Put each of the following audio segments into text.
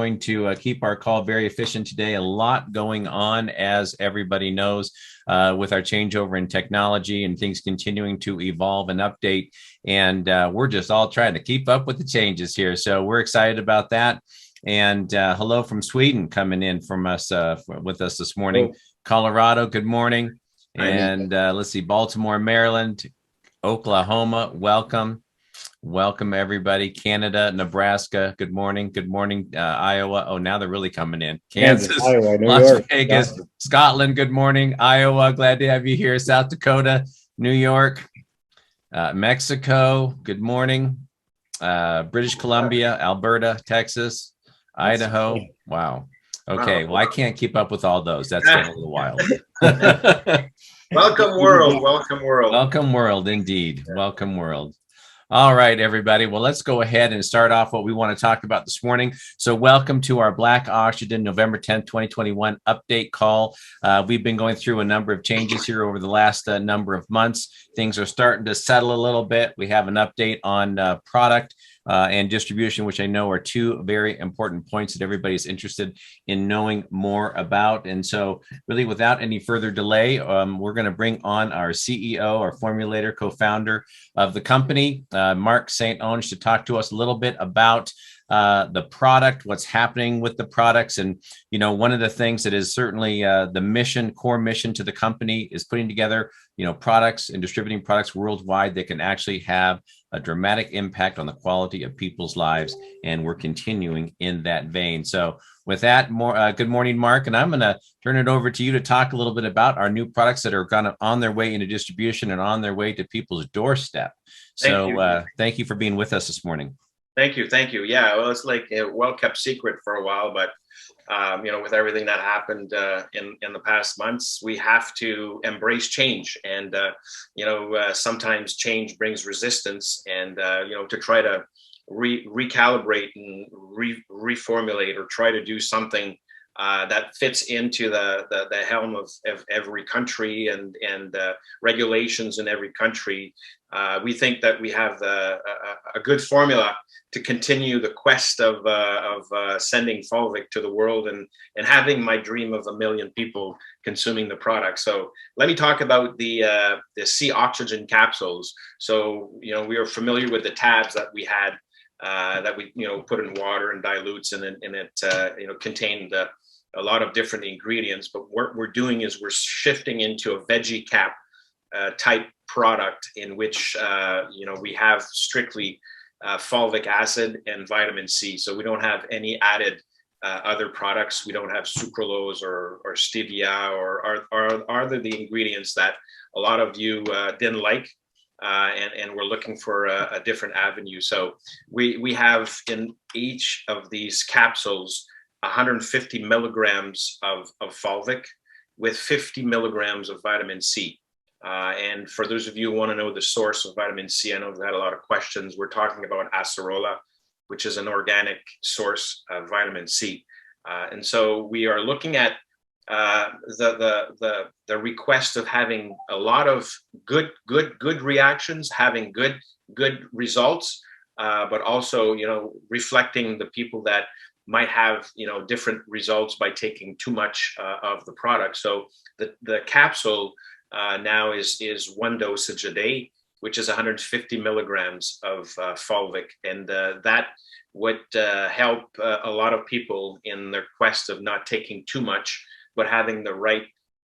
going to keep our call very efficient today. A lot going on, as everybody knows, with our changeover in technology and things continuing to evolve and update. And we're just all trying to keep up with the changes here. So we're excited about that. And hello from Sweden coming in from us with us this morning. Colorado, good morning. And let's see, Baltimore, Maryland, Oklahoma, welcome. Welcome, everybody. Canada, Nebraska, good morning. Good morning, Iowa. Oh, now they're really coming in. Kansas, Iowa, New Las York, Vegas, Scotland, good morning. Iowa, glad to have you here. South Dakota, New York, Mexico, good morning. British Columbia, Alberta, Texas, Idaho. Wow. Okay, well, I can't keep up with all those. That's getting a little wild. Welcome, world. Welcome, world. Welcome, world, indeed. Welcome, world. All right, everybody. Well, let's go ahead and start off what we want to talk about this morning. So welcome to our Black Oxygen November 10th, 2021 update call. We've been going through a number of changes here over the last number of months. Things are starting to settle a little bit. We have an update on product and distribution, which I know are two very important points that everybody's interested in knowing more about. And so really, without any further delay, we're going to bring on our CEO, our formulator, co-founder of the company, Mark St. Onge, to talk to us a little bit about the product, what's happening with the products. And, you know, one of the things that is certainly the mission, core mission to the company is putting together, you know, products and distributing products worldwide that can actually have a dramatic impact on the quality of people's lives. And we're continuing in that vein. So with that, good morning, Mark. And I'm going to turn it over to you to talk a little bit about our new products that are kind of on their way into distribution and on their way to people's doorstep. So thank you for being with us this morning. Thank you. Thank you. Yeah, well, it's like a well-kept secret for a while, but you know, with everything that happened in the past months, we have to embrace change. And you know, sometimes change brings resistance, and you know, to try to recalibrate and reformulate or try to do something that fits into the helm of every country and regulations in every country. We think that we have a good formula to continue the quest of sending Fulvic to the world and having my dream of 1 million people consuming the product. So let me talk about the C Oxygen Capsules. So, you know, we are familiar with the tabs that we had that we, you know, put in water and dilutes, and it you know, contained a lot of different ingredients. But what we're doing is we're shifting into a veggie cap type product in which you know, we have strictly fulvic acid and vitamin C. So we don't have any added other products. We don't have sucralose or stevia or other the ingredients that a lot of you didn't like. And we're looking for a different avenue. So we have in each of these capsules 150 milligrams of fulvic with 50 milligrams of vitamin C. And for those of you who want to know the source of vitamin C, I know we've had a lot of questions. We're talking about acerola, which is an organic source of vitamin C. And so we are looking at the request of having a lot of good reactions, having good results, but also, you know, reflecting the people that might have, you know, different results by taking too much of the product. So the capsule now is 1 dosage a day, which is 150 milligrams of fulvic, and that would help a lot of people in their quest of not taking too much, but having the right,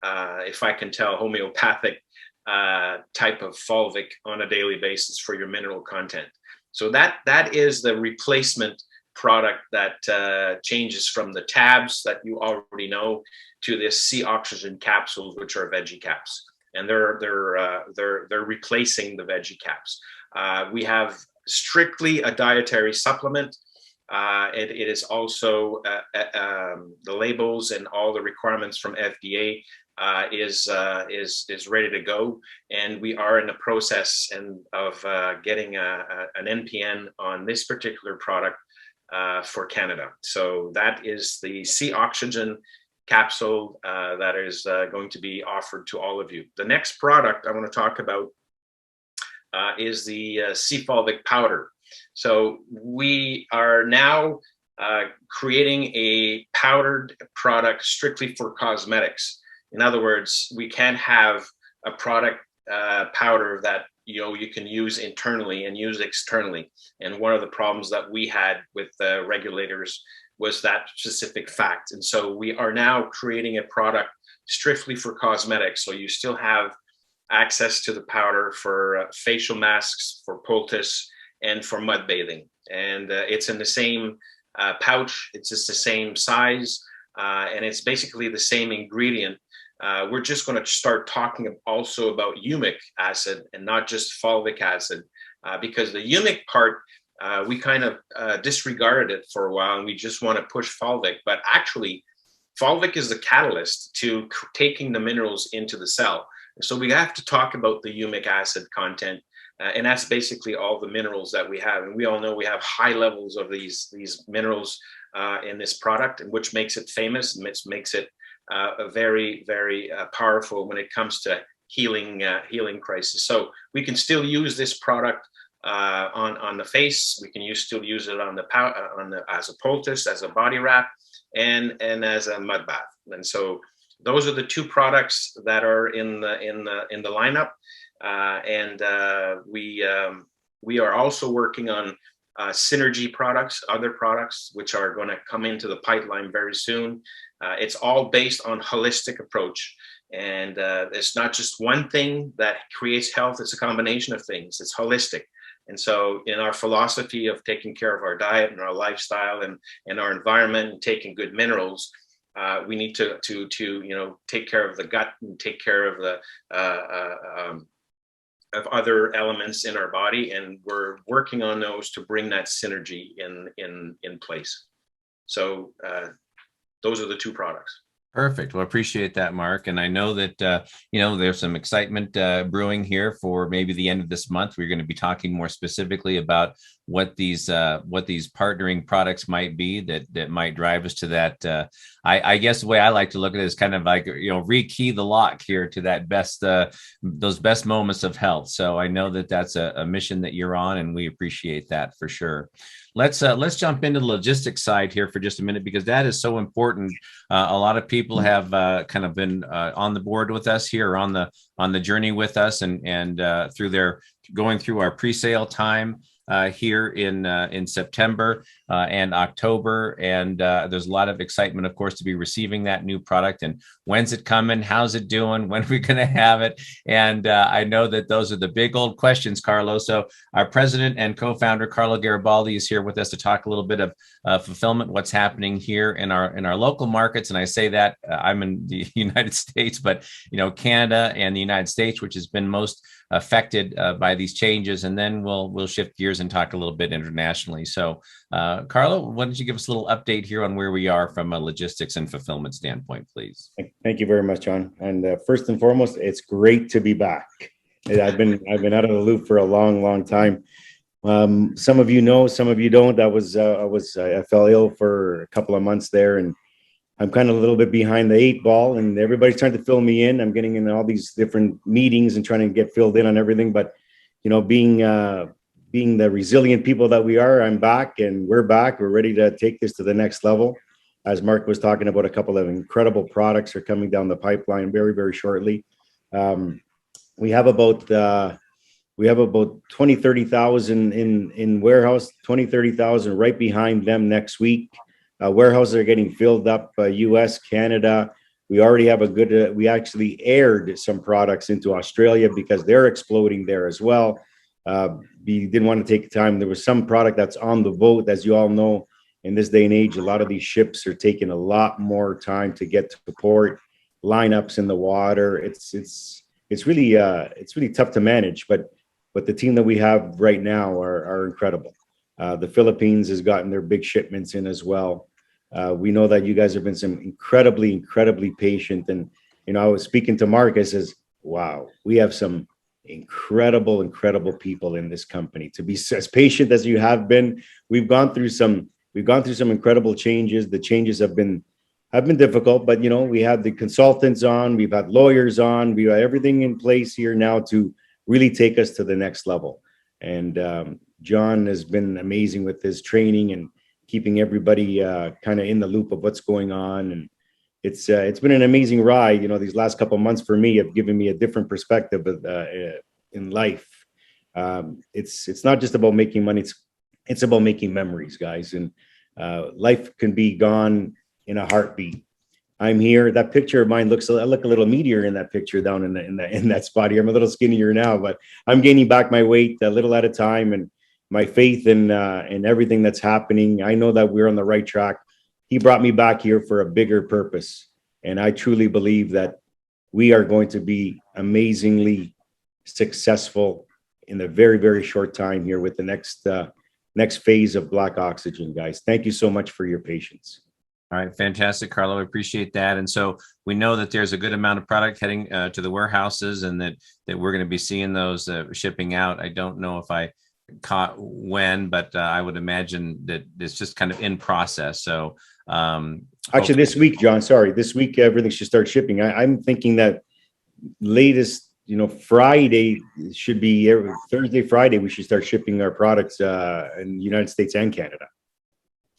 if I can tell, homeopathic type of fulvic on a daily basis for your mineral content. So that is the replacement product that changes from the tabs that you already know to this C Oxygen capsules, which are veggie caps, and they're replacing the veggie caps. We have strictly a dietary supplement. It is also the labels and all the requirements from FDA is ready to go, and we are in the process of getting an NPN on this particular product for Canada. So that is the C Oxygen capsule that is going to be offered to all of you. The next product I want to talk about is the C Pelvic Powder. So we are now creating a powdered product strictly for cosmetics. In other words, we can't have a product powder that you can use internally and use externally. And one of the problems that we had with regulators was that specific fact. And so we are now creating a product strictly for cosmetics. So you still have access to the powder for facial masks, for poultice, and for mud bathing. And it's in the same pouch. It's just the same size, and it's basically the same ingredient. We're just going to start talking also about humic acid and not just fulvic acid, because the humic part, we kind of disregarded it for a while, and we just want to push fulvic. But actually, fulvic is the catalyst to taking the minerals into the cell. So we have to talk about the humic acid content, and that's basically all the minerals that we have. And we all know we have high levels of these minerals in this product, and which makes it famous and makes it very, very powerful when it comes to healing crisis. So we can still use this product on the face. We can still use it on as a poultice, as a body wrap, and as a mud bath. And so those are the two products that are in the lineup. And we are also working on synergy products, other products, which are going to come into the pipeline very soon. It's all based on holistic approach. And it's not just one thing that creates health. It's a combination of things. It's holistic. And so in our philosophy of taking care of our diet and our lifestyle and our environment and taking good minerals, we need to take care of the gut and take care of the of other elements in our body, and we're working on those to bring that synergy in place. So those are the two products. Perfect. Well, I appreciate that, Mark. And I know that, there's some excitement brewing here for maybe the end of this month. We're going to be talking more specifically about what these partnering products might be that might drive us to that. I guess the way I like to look at it is kind of like, rekey the lock here to that those best moments of health. So I know that that's a mission that you're on, and we appreciate that for sure. Let's jump into the logistics side here for just a minute, because that is so important. A lot of people have kind of been on the board with us here, on the journey with us, and through their going through our pre-sale time here in September and October. And there's a lot of excitement, of course, to be receiving that new product. And when's it coming? How's it doing? When are we going to have it? And I know that those are the big old questions, Carlo. So our president and co-founder, Carlo Garibaldi, is here with us to talk a little bit of fulfillment, what's happening here in our local markets. And I say that I'm in the United States, but Canada and the United States, which has been most affected by these changes. And then we'll shift gears and talk a little bit internationally. So Carlo, why don't you give us a little update here on where we are from a logistics and fulfillment standpoint, please? Thank you very much, John. And first and foremost, it's great to be back. I've been out of the loop for a long time. Some of you know, some of you don't. I fell ill for a couple of months there, and I'm kind of a little bit behind the 8 ball, and everybody's trying to fill me in. I'm getting in all these different meetings and trying to get filled in on everything. But being the resilient people that we are, I'm back, and we're back. We're ready to take this to the next level. As Mark was talking about, a couple of incredible products are coming down the pipeline very, very shortly. We have about 20, 30,000 in warehouse, 20, 30,000 right behind them next week. Warehouses are getting filled up, US, Canada. We already have we actually aired some products into Australia because they're exploding there as well. We didn't want to take the time. There was some product that's on the boat. As you all know, in this day and age, a lot of these ships are taking a lot more time to get to port, lineups in the water. It's really tough to manage, but the team that we have right now are incredible. The Philippines has gotten their big shipments in as well. We know that you guys have been some incredibly patient. And, I was speaking to Mark, I says, wow, we have some incredible people in this company to be as patient as you have been. We've gone through some incredible changes. The changes have been difficult, but we have the consultants on, we've had lawyers on, we have everything in place here now to really take us to the next level. And John has been amazing with his training and keeping everybody kind of in the loop of what's going on. And it's been an amazing ride. You know, these last couple of months for me have given me a different perspective in life. It's not just about making money. It's about making memories, guys. And life can be gone in a heartbeat. I'm here. That picture of mine I look a little meatier in that picture down in that spot here. I'm a little skinnier now, but I'm gaining back my weight a little at a time, and my faith in everything that's happening. I know that we're on the right track. He brought me back here for a bigger purpose, and I truly believe that we are going to be amazingly successful in a very, very short time here with the next phase of Black Oxygen, guys. Thank you so much for your patience. All right, fantastic, Carlo. I appreciate that. And so we know that there's a good amount of product heading to the warehouses, and that we're going to be seeing those shipping out. I don't know if I caught when, but I would imagine that it's just kind of in process. So actually, this week, John, sorry, this week everything should start shipping. I'm thinking that latest, Friday should be Thursday, Friday. We should start shipping our products in the United States and Canada.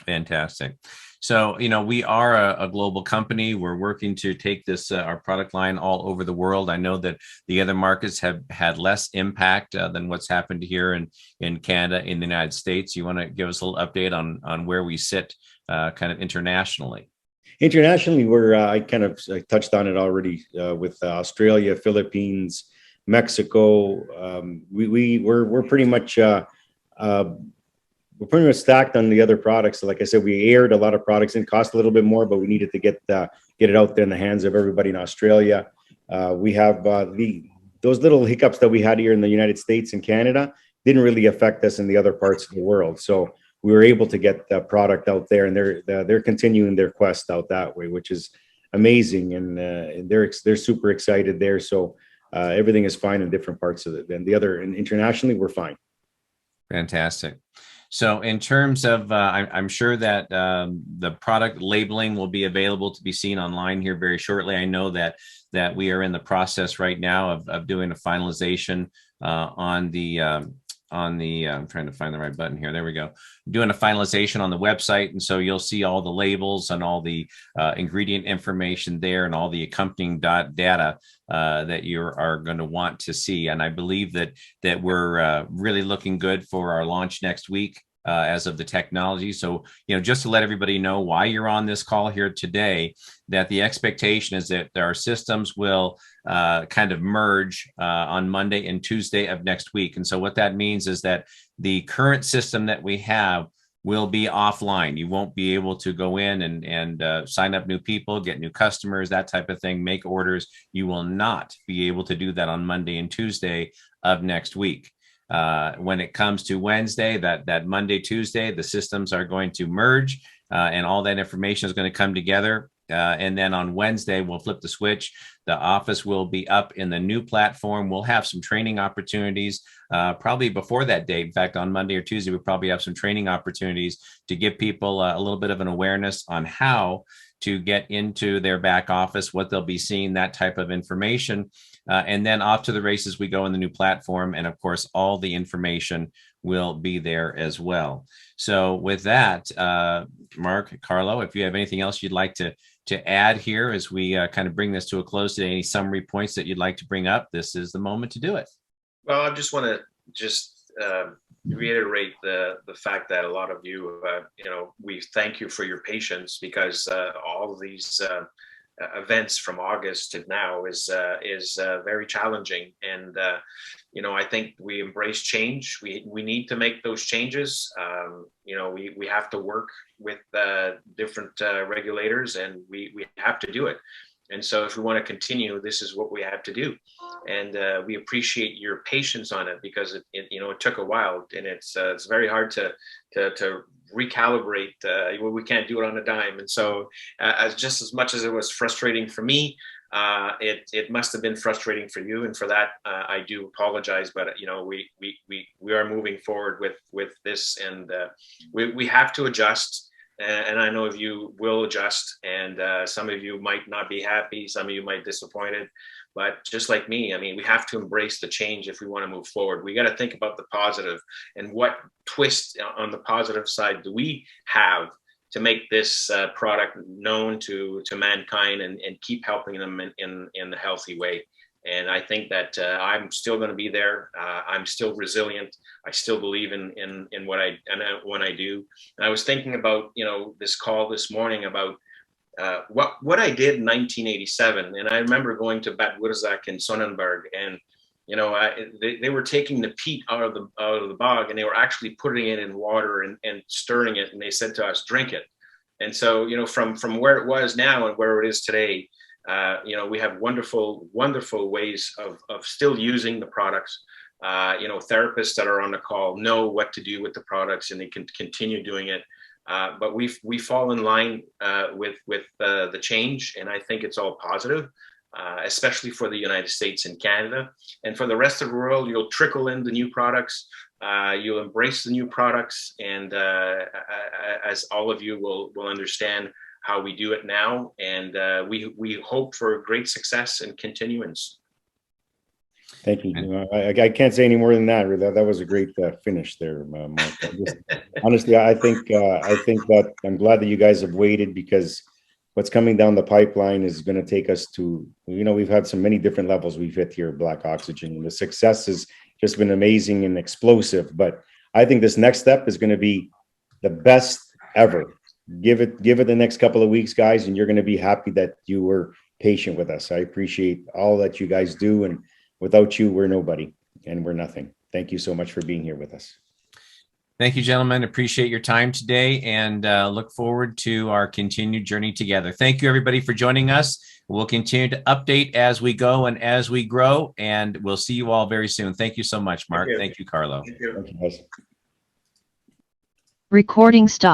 Fantastic. So, we are a global company. We're working to take this, our product line all over the world. I know that the other markets have had less impact than what's happened here in Canada, in the United States. You want to give us a little update on where we sit kind of internationally? Internationally, I touched on it already with Australia, Philippines, Mexico. We're pretty much stacked on the other products. So like I said, we aired a lot of products and cost a little bit more, but we needed to get it out there in the hands of everybody in Australia. We have those little hiccups that we had here in the United States and Canada didn't really affect us in the other parts of the world. So we were able to get the product out there, and they're continuing their quest out that way, which is amazing. And they're super excited there. So everything is fine in different parts of it. And internationally, we're fine. Fantastic. So in terms of, I'm sure that the product labeling will be available to be seen online here very shortly. I know that we are in the process right now of doing a finalization on the I'm trying to find the right button here. There we go. Doing a finalization on the website. And so you'll see all the labels and all the ingredient information there, and all the accompanying data that you are going to want to see. And I believe that we're really looking good for our launch next week. As of the technology. So, just to let everybody know why you're on this call here today, that the expectation is that our systems will kind of merge on Monday and Tuesday of next week. And so what that means is that the current system that we have will be offline. You won't be able to go in and sign up new people, get new customers, that type of thing, make orders. You will not be able to do that on Monday and Tuesday of next week. When it comes to Wednesday, that Monday, Tuesday, the systems are going to merge and all that information is going to come together. And then on Wednesday, we'll flip the switch. The office will be up in the new platform. We'll have some training opportunities probably before that date. In fact, on Monday or Tuesday, we'll probably have some training opportunities to give people a little bit of an awareness on how to get into their back office, what they'll be seeing, that type of information. And then off to the races we go in the new platform. And of course, all the information will be there as well. So with that, Mark, Carlo, if you have anything else you'd like to add here as we kind of bring this to a close today, any summary points that you'd like to bring up, this is the moment to do it. Well, I just want to reiterate the fact that a lot of you, we thank you for your patience, because all of these events from August to now is very challenging. And I think we embrace change. We need to make those changes. We have to work with different regulators, and we have to do it. And so if we want to continue, this is what we have to do. And we appreciate your patience on it, because it took a while, and it's very hard to recalibrate. We can't do it on a dime. And so as much as it was frustrating for me, it must have been frustrating for you. And for that, I do apologize. But we are moving forward with this, and we have to adjust. And I know you will adjust, and some of you might not be happy, some of you might be disappointed, But just like me, I mean, we have to embrace the change if we want to move forward. We got to think about the positive, and what twist on the positive side do we have to make this product known to mankind, and keep helping them in a healthy way. And I think that I'm still going to be there. I'm still resilient. I still believe in what I do. And I was thinking about, this call this morning about what I did in 1987. And I remember going to Bad Wurzach in Sonnenberg, and they were taking the peat out of the bog, and they were actually putting it in water and stirring it. And they said to us, drink it. And so, from where it was now and where it is today, we have wonderful ways of still using the products. Therapists that are on the call know what to do with the products, and they can continue doing it. But we fall in line with the change, and I think it's all positive, especially for the United States and Canada. And for the rest of the world, you'll trickle in the new products. You'll embrace the new products, and as all of you will understand how we do it now, and we hope for great success and continuance. Thank you. I can't say any more than that. That was a great finish there, Mark. Honestly, I think that I'm glad that you guys have waited, because what's coming down the pipeline is going to take us to, we've had so many different levels we've hit here at Black Oxygen, and the success has just been amazing and explosive. But I think this next step is going to be the best ever. Give it the next couple of weeks, guys, and you're going to be happy that you were patient with us. I appreciate all that you guys do, and without you, we're nobody and we're nothing. Thank you so much for being here with us. Thank you, gentlemen. Appreciate your time today, and look forward to our continued journey together. Thank you, everybody, for joining us. We'll continue to update as we go and as we grow, and we'll see you all very soon. Thank you so much, Mark. Thank you, Carlo. Thank you. Thank you, guys. Recording stop.